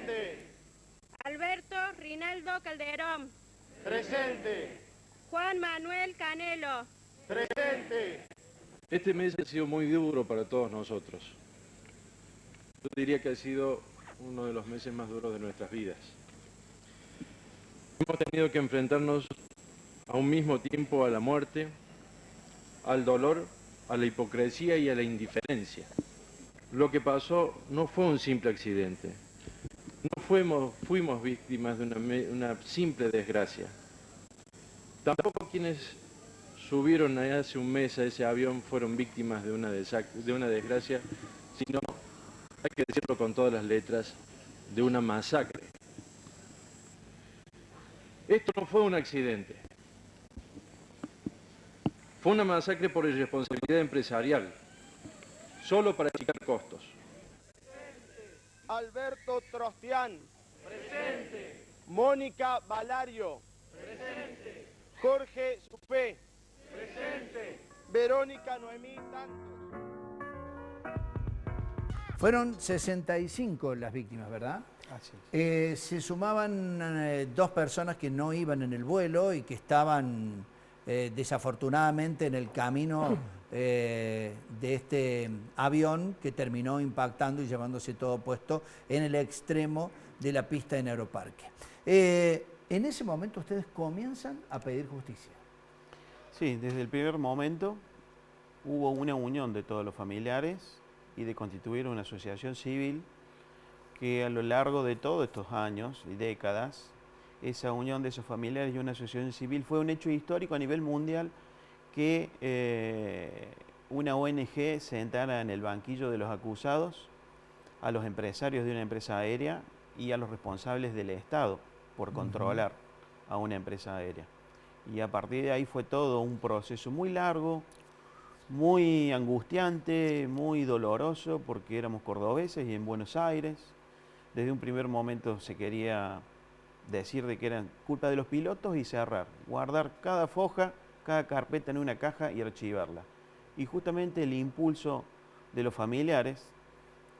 Presente. Alberto Rinaldo Calderón. Presente. Juan Manuel Canelo. Presente. Este mes ha sido muy duro para todos nosotros. Yo diría que ha sido uno de los meses más duros de nuestras vidas. Hemos tenido que enfrentarnos a un mismo tiempo a la muerte, al dolor, a la hipocresía y a la indiferencia. Lo que pasó no fue un simple accidente. No fuimos víctimas de una simple desgracia. Tampoco quienes subieron hace un mes a ese avión fueron víctimas de una desgracia, sino, hay que decirlo con todas las letras, de una masacre. Esto no fue un accidente. Fue una masacre por irresponsabilidad empresarial, solo para achicar costos. Alberto Trostián. Presente. Mónica Valario. Presente. Jorge Supé. Presente. Verónica Noemí Tantos. Fueron 65 las víctimas, ¿verdad? Así es. Se sumaban 2 personas que no iban en el vuelo y que estaban desafortunadamente en el camino de este avión que terminó impactando y llevándose todo puesto en el extremo de la pista en Aeroparque. En ese momento ustedes comienzan a pedir justicia. Sí, desde el primer momento hubo una unión de todos los familiares y de constituir una asociación civil que a lo largo de todos estos años y décadas, esa unión de esos familiares y una asociación civil fue un hecho histórico a nivel mundial que una ONG sentara en el banquillo de los acusados a los empresarios de una empresa aérea y a los responsables del Estado por controlar a una empresa aérea. Y a partir de ahí fue todo un proceso muy largo, muy angustiante, muy doloroso, porque éramos cordobeses y en Buenos Aires. Desde un primer momento se quería decir de que eran culpa de los pilotos y cerrar, guardar cada foja, cada carpeta en una caja y archivarla. Y justamente el impulso de los familiares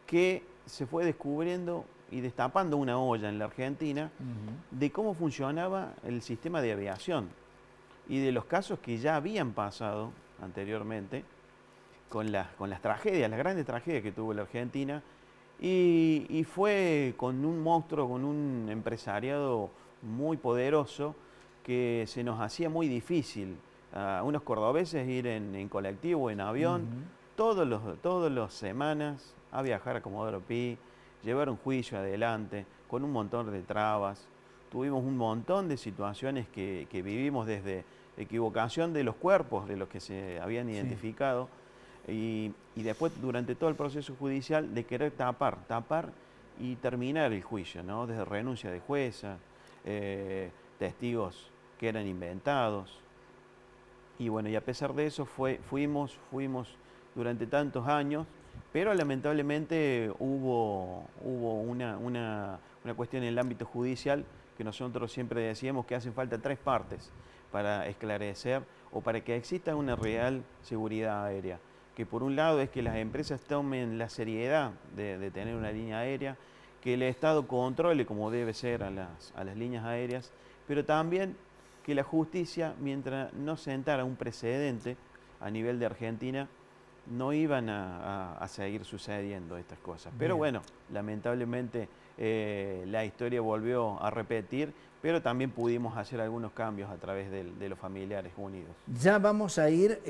que se fue descubriendo y destapando una olla en la Argentina de cómo funcionaba el sistema de aviación y de los casos que ya habían pasado anteriormente con las tragedias, las grandes tragedias que tuvo la Argentina. Y fue con un monstruo, con un empresariado muy poderoso que se nos hacía muy difícil a unos cordobeses ir en colectivo, en avión, todas las semanas a viajar a Comodoro Pi, llevar un juicio adelante con un montón de trabas. Tuvimos un montón de situaciones que vivimos, desde equivocación de los cuerpos de los que se habían identificado. Y después, durante todo el proceso judicial, de querer tapar y terminar el juicio, ¿no? Desde renuncia de jueza, testigos que eran inventados. Y bueno, y a pesar de eso fuimos durante tantos años, pero lamentablemente hubo una cuestión en el ámbito judicial que nosotros siempre decíamos que hacen falta 3 partes para esclarecer o para que exista una real seguridad aérea. Que por un lado es que las empresas tomen la seriedad de tener una línea aérea, que el Estado controle como debe ser a las líneas aéreas, pero también que la justicia, mientras no sentara un precedente a nivel de Argentina, no iban a seguir sucediendo estas cosas. Pero bueno, lamentablemente la historia volvió a repetir, pero también pudimos hacer algunos cambios a través de los familiares unidos. Ya vamos a ir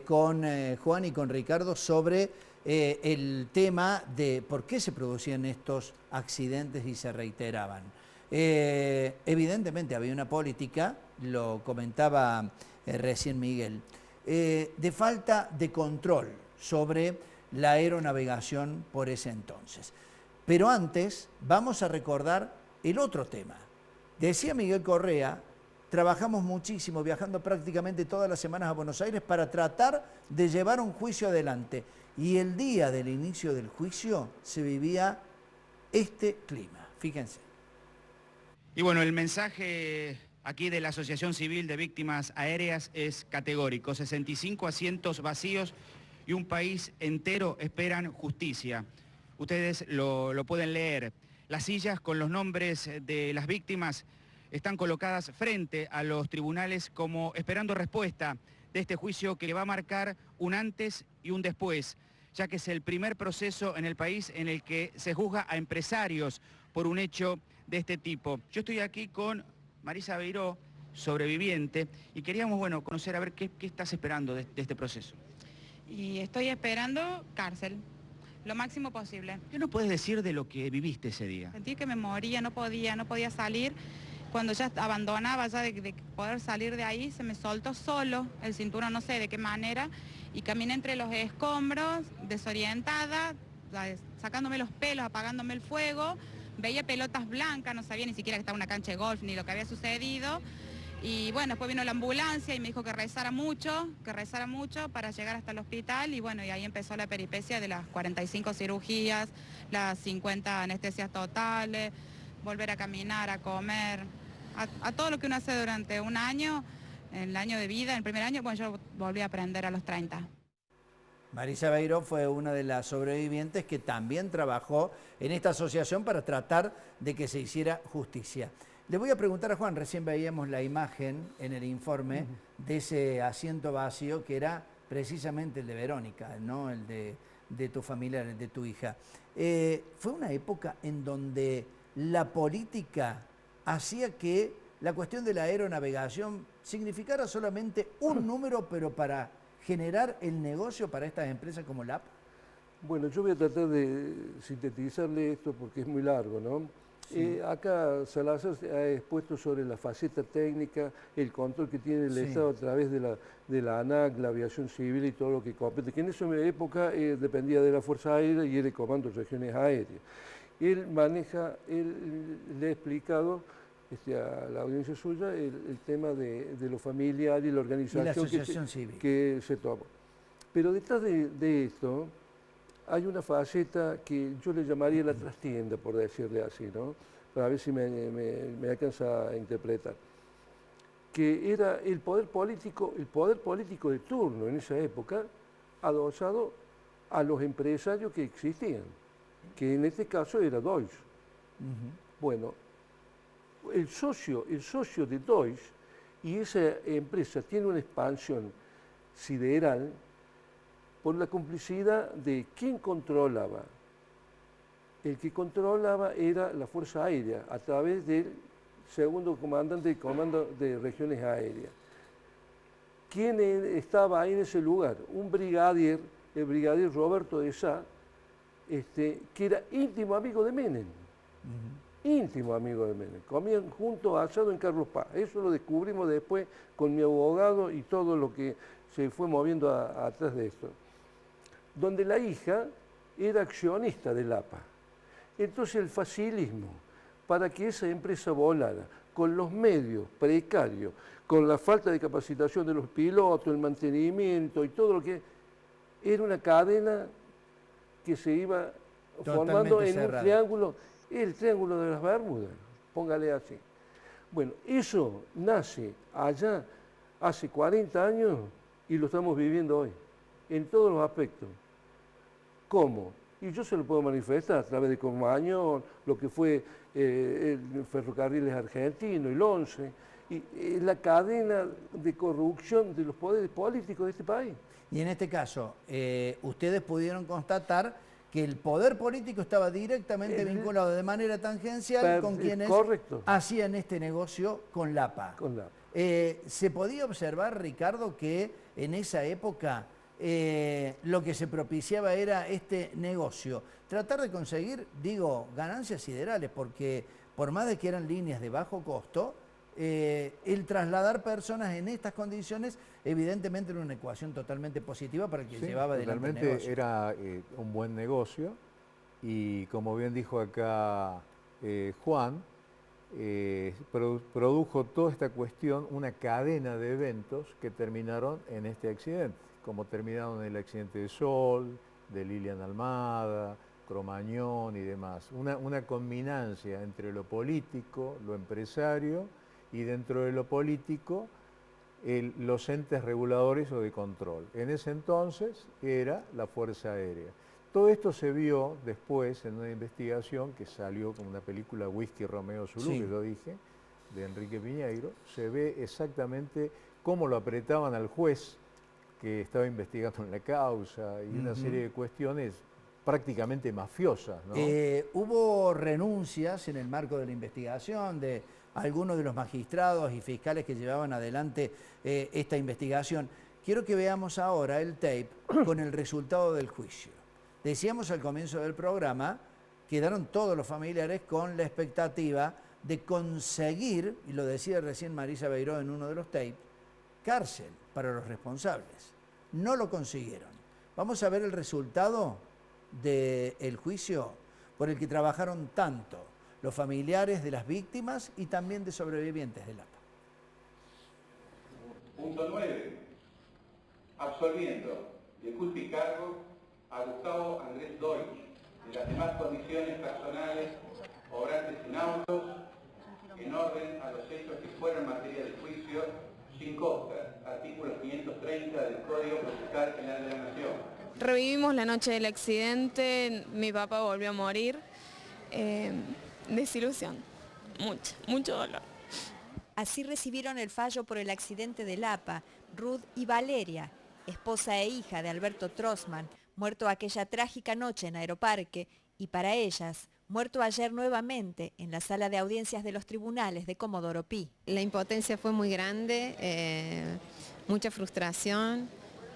con Juan y con Ricardo sobre el tema de por qué se producían estos accidentes y se reiteraban. Evidentemente había una política, lo comentaba recién Miguel, de falta de control sobre la aeronavegación por ese entonces. Pero antes vamos a recordar el otro tema. Decía Miguel Correa, trabajamos muchísimo, viajando prácticamente todas las semanas a Buenos Aires para tratar de llevar un juicio adelante. Y el día del inicio del juicio se vivía este clima. Fíjense. Y bueno, el mensaje aquí de la Asociación Civil de Víctimas Aéreas es categórico. 65 asientos vacíos y un país entero esperan justicia. Ustedes lo pueden leer Las sillas con los nombres de las víctimas están colocadas frente a los tribunales como esperando respuesta de este juicio que va a marcar un antes y un después, ya que es el primer proceso en el país en el que se juzga a empresarios por un hecho de este tipo. Yo estoy aquí con Marisa Beiró, sobreviviente, y queríamos, bueno, conocer a ver qué estás esperando de este proceso. Y estoy esperando cárcel, lo máximo posible. ¿Qué nos puedes decir de lo que viviste ese día? Sentí que me moría, no podía salir. Cuando ya abandonaba ya de poder salir de ahí, se me soltó solo el cinturón, no sé de qué manera, y caminé entre los escombros, desorientada, sacándome los pelos, apagándome el fuego, veía pelotas blancas, no sabía ni siquiera que estaba una cancha de golf ni lo que había sucedido. Y bueno, después vino la ambulancia y me dijo que rezara mucho para llegar hasta el hospital, y bueno, y ahí empezó la peripecia de las 45 cirugías, las 50 anestesias totales, volver a caminar, a comer, a todo lo que uno hace durante un año, el año de vida, el primer año, bueno, yo volví a aprender a los 30. Marisa Beiró fue una de las sobrevivientes que también trabajó en esta asociación para tratar de que se hiciera justicia. Le voy a preguntar a Juan, recién veíamos la imagen en el informe de ese asiento vacío que era precisamente el de Verónica, ¿no? El de tu familiar, el de tu hija. Fue una época en donde la política hacía que la cuestión de la aeronavegación significara solamente un número, pero para generar el negocio para estas empresas como LAP. Bueno, yo voy a tratar de sintetizarle esto porque es muy largo, ¿no? Sí. Acá Salazar ha expuesto sobre la faceta técnica, el control que tiene el Estado a través de la ANAC, la aviación civil y todo lo que compete, que en esa época dependía de la Fuerza Aérea y era el Comando de Regiones Aéreas. Él le ha explicado a la audiencia suya el tema de lo familiar y la organización y la asociación civil que se tomó. Pero detrás de esto hay una faceta que yo le llamaría la trastienda, por decirle así, ¿no? Para ver si me alcanza a interpretar. Que era el poder político de turno en esa época, adosado a los empresarios que existían, que en este caso era Deutsche. Bueno, el socio de Deutsche, y esa empresa tiene una expansión sideral por la complicidad de quién controlaba. El que controlaba era la Fuerza Aérea a través del segundo comandante del Comando de Regiones Aéreas. ¿Quién estaba ahí en ese lugar? Un brigadier, el brigadier Roberto de Sá, que era íntimo amigo de Menem. Íntimo amigo de Menem. Comían juntos asado en Carlos Paz. Eso lo descubrimos después con mi abogado y todo lo que se fue moviendo atrás de esto. Donde la hija era accionista del APA. Entonces el facilismo para que esa empresa volara con los medios precarios, con la falta de capacitación de los pilotos, el mantenimiento y todo lo que era una cadena que se iba formando en un triángulo, el triángulo de las Bermudas, póngale así. Bueno, eso nace allá hace 40 años y lo estamos viviendo hoy, en todos los aspectos. ¿Cómo? Y yo se lo puedo manifestar a través de Cromañón, lo que fue el Ferrocarriles Argentino, el 11, y la cadena de corrupción de los poderes políticos de este país. Y en este caso, ustedes pudieron constatar que el poder político estaba directamente vinculado de manera tangencial con quienes hacían este negocio con la APA. ¿Se podía observar, Ricardo, que en esa época lo que se propiciaba era este negocio? Tratar de conseguir, ganancias siderales, porque por más de que eran líneas de bajo costo, el trasladar personas en estas condiciones evidentemente era una ecuación totalmente positiva para el que llevaba adelante el negocio. Era un buen negocio y como bien dijo acá Juan, produjo toda esta cuestión una cadena de eventos que terminaron en este accidente, como terminaron en el accidente de Sol, de Lilian Almada, Cromañón y demás. Una combinancia entre lo político, lo empresario y dentro de lo político los entes reguladores o de control. En ese entonces era la Fuerza Aérea. Todo esto se vio después en una investigación que salió con una película Whisky Romeo Zulu, Sí. que yo dije, de Enrique Piñeiro. Se ve exactamente cómo lo apretaban al juez que estaba investigando en la causa y una serie de cuestiones prácticamente mafiosas, ¿no? Hubo renuncias en el marco de la investigación de algunos de los magistrados y fiscales que llevaban adelante esta investigación. Quiero que veamos ahora el tape con el resultado del juicio. Decíamos al comienzo del programa, quedaron todos los familiares con la expectativa de conseguir, y lo decía recién Marisa Beiró en uno de los tapes, cárcel para los responsables. No lo consiguieron. Vamos a ver el resultado del juicio por el que trabajaron tanto los familiares de las víctimas y también de sobrevivientes del APA. Punto 9. Absolviendo de culpa y cargo a Gustavo Andrés Deutsch de las demás condiciones personales obrantes en autos en orden a los hechos que fueron materia del juicio sin costa, artículo 530 del Código Procesal Penal de la Nación. Revivimos la noche del accidente, mi papá volvió a morir. Desilusión, mucho dolor. Así recibieron el fallo por el accidente del APA, Ruth y Valeria, esposa e hija de Alberto Trossman, muerto aquella trágica noche en Aeroparque, y para ellas, muerto ayer nuevamente en la sala de audiencias de los tribunales de Comodoro Pi. La impotencia fue muy grande, mucha frustración,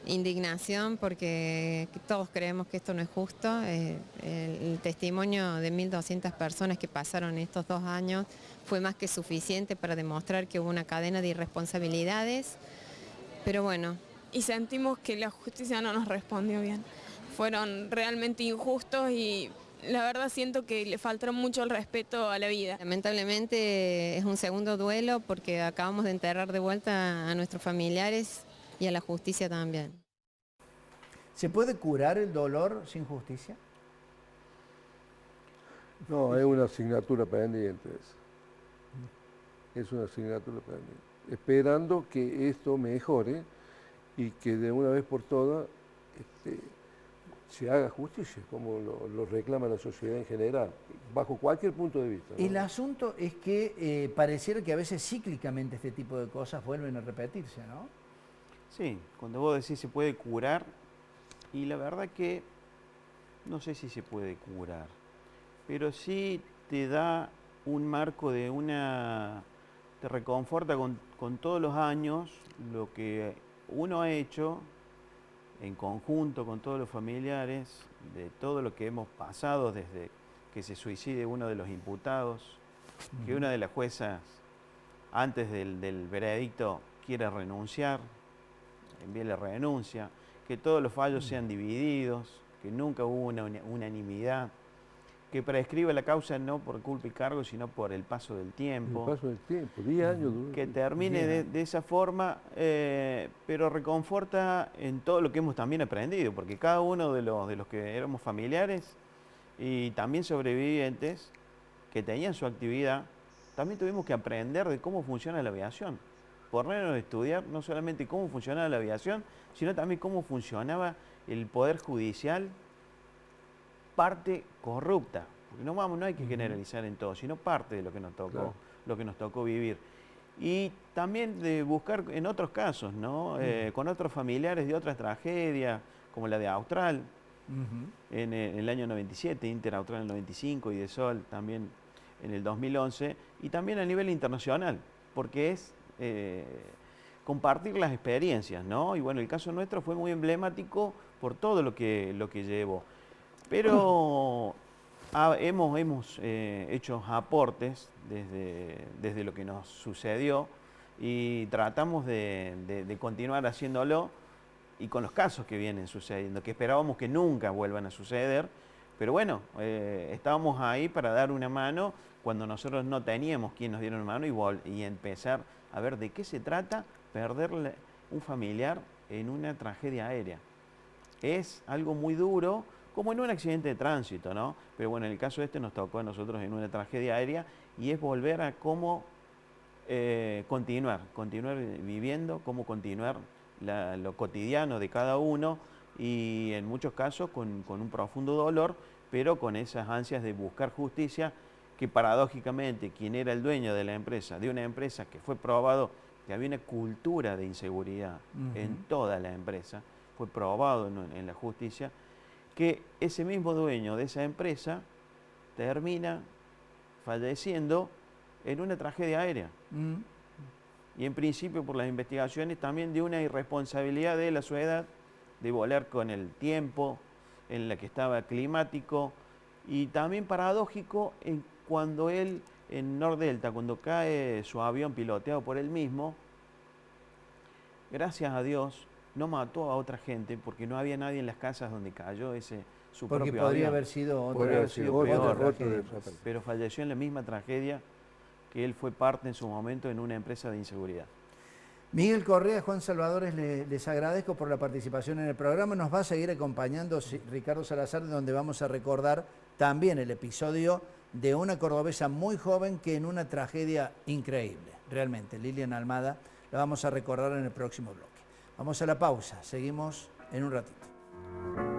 indignación, porque todos creemos que esto no es justo. El testimonio de 1.200 personas que pasaron estos 2 años fue más que suficiente para demostrar que hubo una cadena de irresponsabilidades, pero bueno. Y sentimos que la justicia no nos respondió bien. Fueron realmente injustos y la verdad siento que le faltaron mucho el respeto a la vida. Lamentablemente es un segundo duelo porque acabamos de enterrar de vuelta a nuestros familiares y a la justicia también. ¿Se puede curar el dolor sin justicia? No, es una asignatura pendiente. Es una asignatura pendiente. Esperando que esto mejore y que de una vez por todas se haga justicia, como lo reclama la sociedad en general, bajo cualquier punto de vista, ¿no? El asunto es que pareciera que a veces cíclicamente este tipo de cosas vuelven a repetirse, ¿no? Sí, cuando vos decís se puede curar, y la verdad que no sé si se puede curar, pero sí te da un marco te reconforta con todos los años lo que uno ha hecho en conjunto con todos los familiares, de todo lo que hemos pasado desde que se suicide uno de los imputados, que una de las juezas antes del veredicto quiere renunciar, envíe la renuncia, que todos los fallos sean divididos, que nunca hubo una unanimidad, que prescribe la causa no por culpa y cargo, sino por el paso del tiempo. El paso del tiempo, 10 años. Que termine de esa forma, pero reconforta en todo lo que hemos también aprendido, porque cada uno de los que éramos familiares y también sobrevivientes que tenían su actividad, también tuvimos que aprender de cómo funciona la aviación. Ponernos a estudiar no solamente cómo funcionaba la aviación, sino también cómo funcionaba el Poder Judicial, parte corrupta, porque no hay que generalizar en todo, sino parte de lo que nos tocó, claro, lo que nos tocó vivir. Y también de buscar en otros casos, ¿no? Con otros familiares de otras tragedias, como la de Austral, en el año 97, Inter Austral en el 95 y de Sol también en el 2011, y también a nivel internacional, porque es compartir las experiencias, ¿no? Y bueno, el caso nuestro fue muy emblemático por todo lo que llevó. Pero hemos hecho aportes desde lo que nos sucedió y tratamos de continuar haciéndolo y con los casos que vienen sucediendo, que esperábamos que nunca vuelvan a suceder, pero bueno, estábamos ahí para dar una mano cuando nosotros no teníamos quien nos diera una mano y empezar a ver de qué se trata perderle un familiar en una tragedia aérea. Es algo muy duro, como en un accidente de tránsito, ¿no? Pero bueno, en el caso este nos tocó a nosotros en una tragedia aérea y es volver a cómo continuar viviendo, cómo continuar lo cotidiano de cada uno, y en muchos casos con un profundo dolor, pero con esas ansias de buscar justicia, que paradójicamente quien era el dueño de la empresa, de una empresa que fue probado que había una cultura de inseguridad en toda la empresa, fue probado en la justicia, que ese mismo dueño de esa empresa termina falleciendo en una tragedia aérea. Y en principio por las investigaciones también de una irresponsabilidad de él a su edad, de volar con el tiempo en la que estaba climático, y también paradójico cuando él en Nordelta, cuando cae su avión piloteado por él mismo, gracias a Dios no mató a otra gente porque no había nadie en las casas donde cayó su porque propio podría avión. haber sido otra, Podría haber sido peor, tragedia. pero falleció en la misma tragedia que él fue parte en su momento en una empresa de inseguridad. Miguel Correa, Juan Salvadores, les agradezco por la participación en el programa. Nos va a seguir acompañando Ricardo Salazar, donde vamos a recordar también el episodio de una cordobesa muy joven que en una tragedia increíble, realmente, Lilian Almada, la vamos a recordar en el próximo bloque. Vamos a la pausa, seguimos en un ratito.